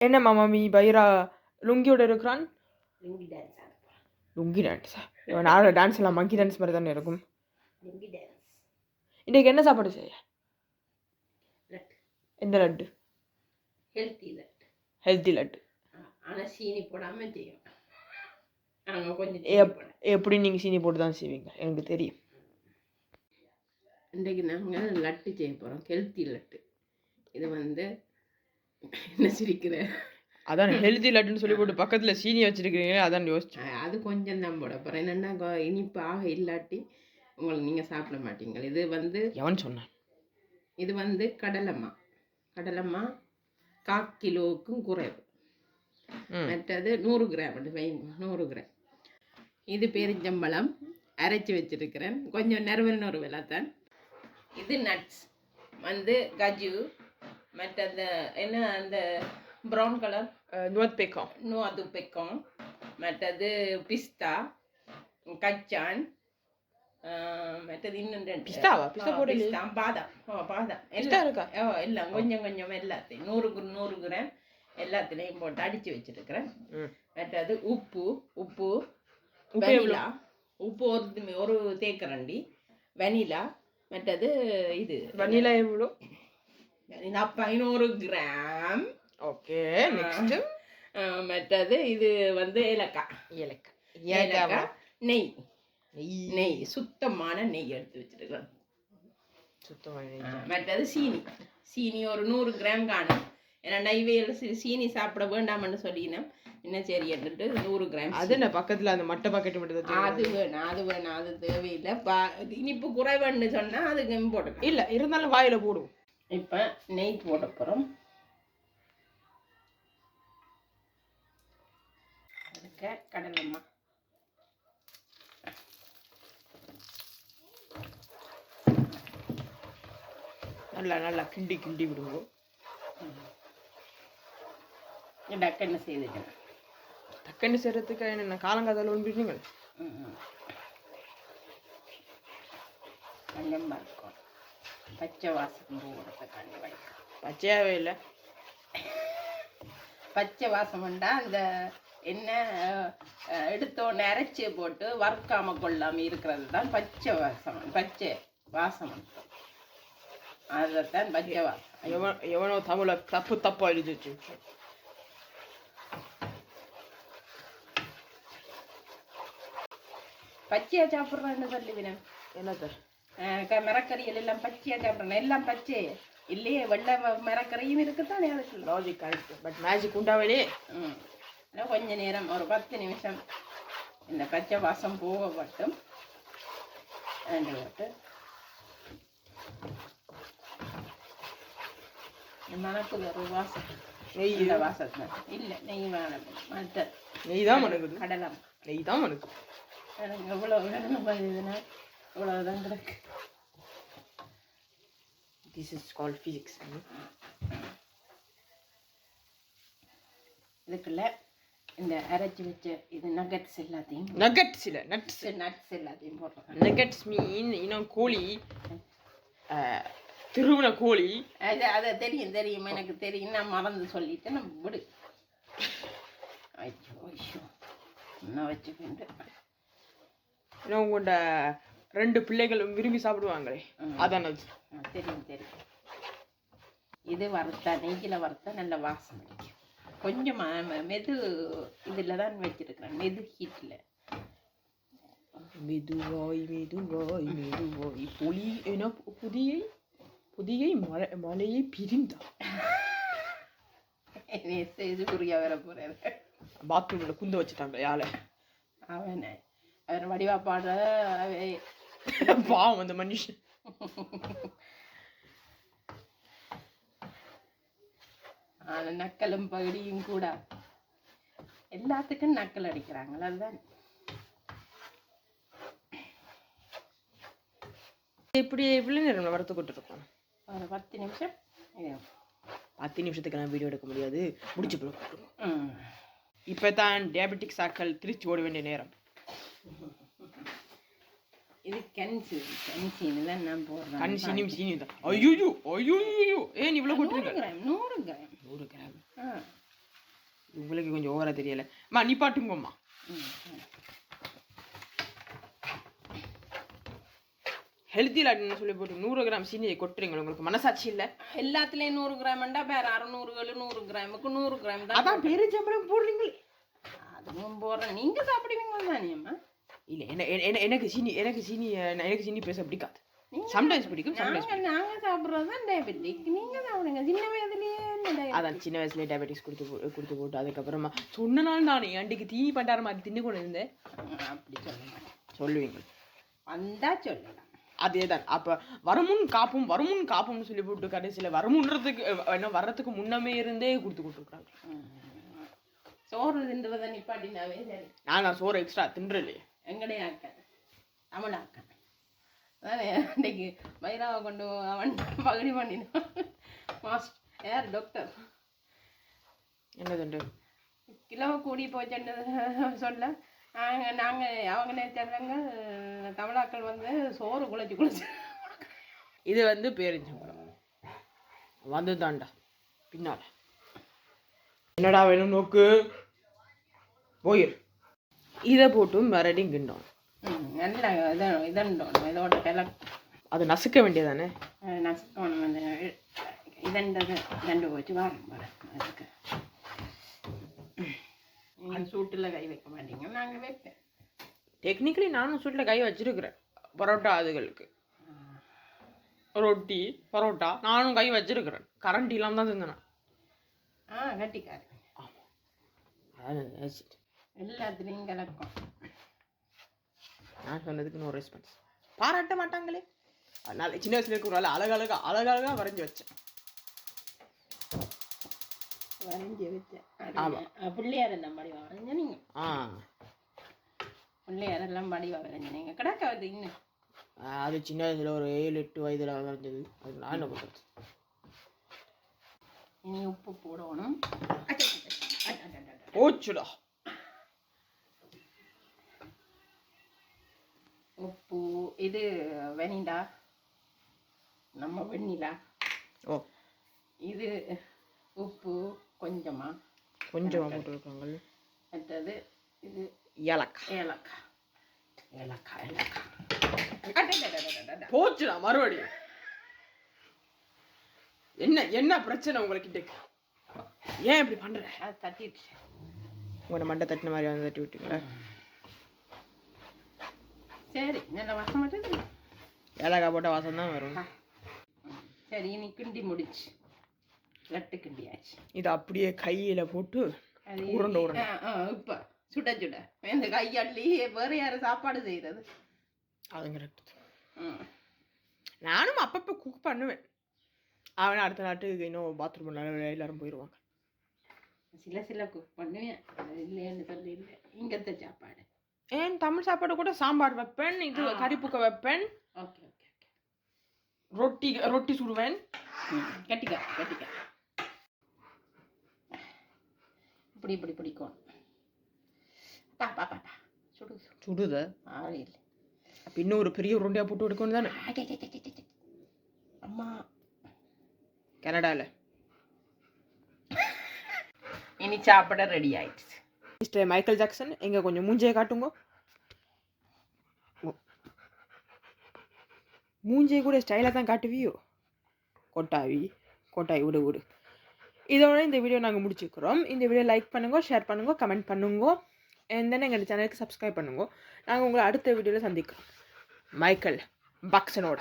என்ன மாமாமி பைரா லுங்கியோட இருக்கிறான்? லுங்கி டான்ஸ் ஆடுறா. லுங்கி டான்ஸா? இவன் ஆடுற டான்ஸ் எல்லாம் மங்கி டான்ஸ் மாதிரி தானே இருக்கும். லுங்கி டான்ஸ். இன்றைக்கு என்ன சாப்பாடு செய்ய? லட்டு. எந்த லட்டு? ஹெல்த்தி லட்டு. ஹெல்த்தி லட்டு. ஆனால் சீனி போடாமல் செய்யும். நாங்கள் கொஞ்சம் எப்படி நீங்கள் சீனி போட்டு தான் செய்வீங்க எனக்கு தெரியும். இன்றைக்கு நாங்கள் லட்டு செய்ய போகிறோம், ஹெல்த்தி லட்டு. இது வந்து என்ன சிரிக்கிற? அதான் ஹெல்த்தி லட்டுன்னு சொல்லி போட்டு பக்கத்தில் சீனி வச்சுருக்கிறீங்க, அதான் யோசிச்சு. அது கொஞ்சம் தான் போட போகிறேன். என்னென்னா இனிப்பு ஆக இல்லாட்டி உங்களுக்கு நீங்கள் சாப்பிட மாட்டீங்க. இது வந்து எவன் சொன்னான்? இது வந்து கடலைமா 1/4 கிலோவுக்கும் குறைவு. மற்றது 100 கிராம் வைங்க, 100 கிராம். இது பெருஞ்சம்பழம் அரைச்சி வச்சிருக்கிறேன், கொஞ்சம் நறுவல் விலைத்தான். இது நட்ஸ் வந்து கஜு, மற்ற என்ன அந்த ப்ரௌன் கலர் நுவது பெக்கம், மற்றது பிஸ்தா, கச்சான், மற்றது இன்னும் பாதாம் எல்லாம் கொஞ்சம் கொஞ்சம் எல்லாத்தையும் 100 கிராம் எல்லாத்துலேயும் போட்டு அடித்து வச்சிருக்கிறேன். மற்றது உப்பு வெனிலா, உப்பு ஒரு தேக்கரண்டி, வெனிலா, மற்றது இது வெனிலா எவ்வளோ? 500 கிராம். ஓகே, நெக்ஸ்ட் மற்றது இது வந்து ஏலக்காய், நெய் சுத்தமான நெய் எடுத்து வச்சிருக்கிறேன். மற்றது சீனி ஒரு 100 கிராம் காணும். ஏன்னா நைவேல சீனி சாப்பிட வேண்டாம்னு சொல்லினேன். என்ன சரி எடுத்துட்டு 100 கிராம். அது என்ன பக்கத்தில் அந்த மட்டை பாக்கெட் மட்டும் அது வேணாம், அது தேவையில்லை. இனிப்பு குறைவுன்னு சொன்னால் அதுக்கு போட்டு இல்லை, இருந்தாலும் வாயில் போடுவோம். இப்போ நெய் போட போகிறோம். அதுக்கு கடலைமா நல்லா கிண்டி விடுவோம். டக்குன்னு செய்துட்டேன். டக்குன்னு செய்கிறதுக்கு என்ன காலங்காதால் ஒன்றுங்க கொஞ்சமாக இருக்கும். பச்சை வாசம் போடுறதுக்காண்டி வைக்கும். பச்சையாகவே இல்லை, பச்சை வாசம் உண்டா அந்த என்ன எடுத்தோன்னு அரைச்சி போட்டு வறுக்காம கொள்ளாமல் இருக்கிறது தான் பச்சை வாசம். அதைத்தான் பச்சை வாசம். எவனோ தமிழை தப்பா எழுதி வச்சு. பச்சையா சாப்பிட்றேன்னு சொல்லுவினேன். என்னத்த மரக்கறிகள் எல்லாம் பச்சையா சாப்பிட்றேன். எல்லாம் பச்சை இல்லையே, வெள்ளை மரக்கறியும் இருக்குத்தானே. அதுக்கு லாஜிக் கரெக்ட், பட் மேஜிக் உண்டாவே. கொஞ்ச நேரம் ஒரு 10 நிமிஷம் இந்த பச்சை வாசம் போக மட்டும் போட்டு மணக்குது ஒரு வாசம். நெய் வாசத்தை இல்லை, நெய் வேணும். மற்ற நெய் தான் மணக்குது, கடலை நெய் தான் மணக்குது. எனக்கு எவ்வளோ வேணும் இதுனா இவ்வளோதான் கிடக்கு. This is called physics. இதுக்குள்ள இந்த அரைச்சி வச்ச இது நட்ஸ் எல்லாத்தையும் போடுறோம். நகட்ஸ் மீன் கோழி, திருவண்ண கோழி. அதை தெரியும் எனக்கு தெரியும். நான் மறந்து சொல்லிட்டு நம்ம விடு. ஐயோ நான் வச்சுக்கிண்டு உங்கள்கிட்ட 2 பிள்ளைகளும் விரும்பி சாப்பிடுவாங்களே, அதான் தெரியும். இது வறுத்தா நெய்யில் வறுத்தா நல்ல வாசம் அடிக்கும். கொஞ்சம் மெது இதில் தான் வச்சிருக்கிறேன், மெது ஹீட்டில். மெதுவாய் புலி என புதியை மலையை பிரிந்தான். இது புரியா வர போறாரு. பாத்ரூமில் குந்த வச்சுட்டாங்க யாழ. அவர் வடிவா பாடுற பாவம் அந்த மனுஷன். நக்கலும் பகுதியும் கூட எல்லாத்துக்கும் நக்கல் அடிக்கிறாங்களா. அதுதான் இப்படி இவ்வளோ நேரம் வறுத்து கொட்டுருக்கோம். ஒரு 10 நிமிஷம். 10 நிமிஷத்துக்கு நான் வீடியோ எடுக்க முடியாது, முடிச்சு போடுவோம். இப்போ தான் டயபெட்டிக் சாக்கள் திருச்சி ஓட வேண்டிய நேரம். இது கன்சீனு தான் நான் போடுறேன். கன்சீனியும் சீனி தான். ஐயோ ஏன் இவ்வளோ கொட்டுறீங்க? 100 கிராம். உங்களுக்கு கொஞ்சம் ஓவரா தெரியல. அம்மா நிப்பாட்டுங்கம்மா. ஹெல்த்தி லாட்னு சொல்லி போட்டு 100 கிராம் சீனியை கொட்டுறீங்க. உங்களுக்கு மனசாட்சி இல்லை? எல்லாத்துலேயும் 100 கிராம்ண்டா வேற 600 700 கிராமுக்கு 100 கிராம் தான். அதான் பெருஞ்சம்பளம் போடுறீங்களே. அதுவும் போடுறேன். நீங்கள் சாப்பிடுவீங்க தானேம்மா? இல்லை எனக்கு சீனி பேச பிடிக்காது. சம்டைம்ஸ் பிடிக்கும். நாங்கள் சாப்பிட்றது தான் டயபெட்டிக். நீங்கள் சாப்பிடுங்க. சின்ன வயதுலேயே அதான் சின்ன வயசுலேயே டயபெட்டிக்ஸ் கொடுத்து போட்டு அதுக்கப்புறமா சொன்ன நாள் நான் அன்றைக்கு தீனி பண்டார மாதிரி தின்னு கொண்டு இருந்தேன். அப்படி சொல்லுவீங்க வந்தா சொல்லலாம். அதே தான். அப்போ வருமுன் காப்பும்னு சொல்லி போட்டு கடைசியில் வர்றதுக்கு முன்னமே இருந்தே கொடுத்துருக்குறாங்க. சோறு தின்றதை நிப்பாட்டினாவே சரி. நான் சோறு எக்ஸ்ட்ரா தின்றலையே. எங்கடைய ஆக்க தமிழாக்க அதானே அன்றைக்கு வைராவை கொண்டு அவன் பகுதி பண்ணினான். மாஸ்டர் யார் டாக்டர் என்னதுண்டு கிலோ கூடி போச்சுன்னு சொல்ல நாங்கள் அவங்க நினைச்சாங்க தமிழாக்கள் வந்து சோறு குழைச்சி இது பேரிஞ்சம்பழம் வந்து தாண்டா பின்னால என்னடா வேணும் நோக்கு போயிரு. இதை போட்டும் மறுபடியும் கிண்டோம். நல்லா இதோட அது நசுக்க வேண்டியதானே? நசுக்கணும். இதண்டது தண்டு போச்சு வர அதுக்கு சூட்டில் கை வைக்க மாட்டீங்க. நாங்கள் வைப்பேன். டெக்னிக்கலி நானும் சூட்டில் கை வச்சிருக்கிறேன். பரோட்டா அதுகளுக்கு ரொட்டி பரோட்டா நானும் கை வச்சிருக்கிறேன். கரண்ட் இல்லாமல் தான் செஞ்சேன். கட்டிக்காரு. ஆமாம் எல்லாத்துலேயும் கலக்கும். நான் சொன்னதுக்கு நோ ரெஸ்பான்ஸ். பாராட்ட மாட்டாங்களே. அதனால சின்ன வயசுல இருக்கிற அழகழகா வரைஞ்சி வச்சேன். ஆமாம் பிள்ளையாரெல்லாம் படிவா வரைஞ்ச நீங்கள்? பிள்ளையாரெல்லாம் படிவா வரைஞ்ச நீங்கள் கிடக்காது இன்னும். அது சின்ன வயசுல ஒரு 7-8 வயதுல வரைஞ்சது. அது நான் என்ன பண்ணுறது? இனி உப்பு போடணும். போச்சுடா உப்பு. இது வெனிலா, நம்ம வெண்ணிலா. இது உப்பு கொஞ்சமாக போட்டுருக்காங்க. மற்றது இது ஏலக்காய். போச்சுடா மறுபடியும். என்ன பிரச்சனை உங்களுக்கு? ஏன் இப்படி பண்ற? அது தட்டிட்டு உங்களோட மண்டை தட்டின மாதிரி வந்து தட்டி விட்டீங்களா? சரி, நல்ல வாசம் மட்டும். ஏலக்காய் போட்ட வாசம் தான் வரும். சரி, இனி கிண்டி முடிச்சு லட்டு கிண்டியாச்சு. இது அப்படியே கையில போட்டு உருண்டை இப்போ சுட இந்த கையாளி வேற யாரும் சாப்பாடு செய்யறது? அது கரெக்ட். நானும் அப்பப்போ குக் பண்ணுவேன். அவன் அடுத்த நாட்டுக்கு இன்னும் பாத்ரூம் எல்லாரும் போயிடுவாங்க. சில குக் பண்ணுவேன். இல்லைன்னு சொல்லி இல்லை. இங்கத்த சாப்பாடு ஏன் தமிழ் சாப்பாடு கூட சாம்பார் வைப்பேன். இது கறிப்புக்க வைப்பேன். Okay okay okay. ரொட்டி சுடுவேன். கட்டிக்கா இப்படி பிடிக்கும். சுடுத ஆளில் அப்போ இன்னும் ஒரு பெரிய உருண்டையாக போட்டு எடுக்கணும் தானே? அம்மா கனடாவில் இனி சாப்பிட ரெடி ஆயிடுச்சு. மிஸ்டர் மைக்கேல் ஜாக்சன், எங்க கொஞ்சம் மூஞ்சியை காட்டுங்க. மூஞ்சியை கூட ஸ்டைலாக தான் காட்டுவியோ? கொட்டாய் விடு. இதோட இந்த வீடியோ நாங்கள் முடிச்சுக்கிறோம். இந்த வீடியோ லைக் பண்ணுங்க, ஷேர் பண்ணுங்க, கமெண்ட் பண்ணுங்க. and then எங்கள் சேனலுக்கு சப்ஸ்கிரைப் பண்ணுங்க. நாங்கள் உங்களை அடுத்த வீடியோவில் சந்திக்கிறோம் மைக்கேல் ஜாக்சனோட.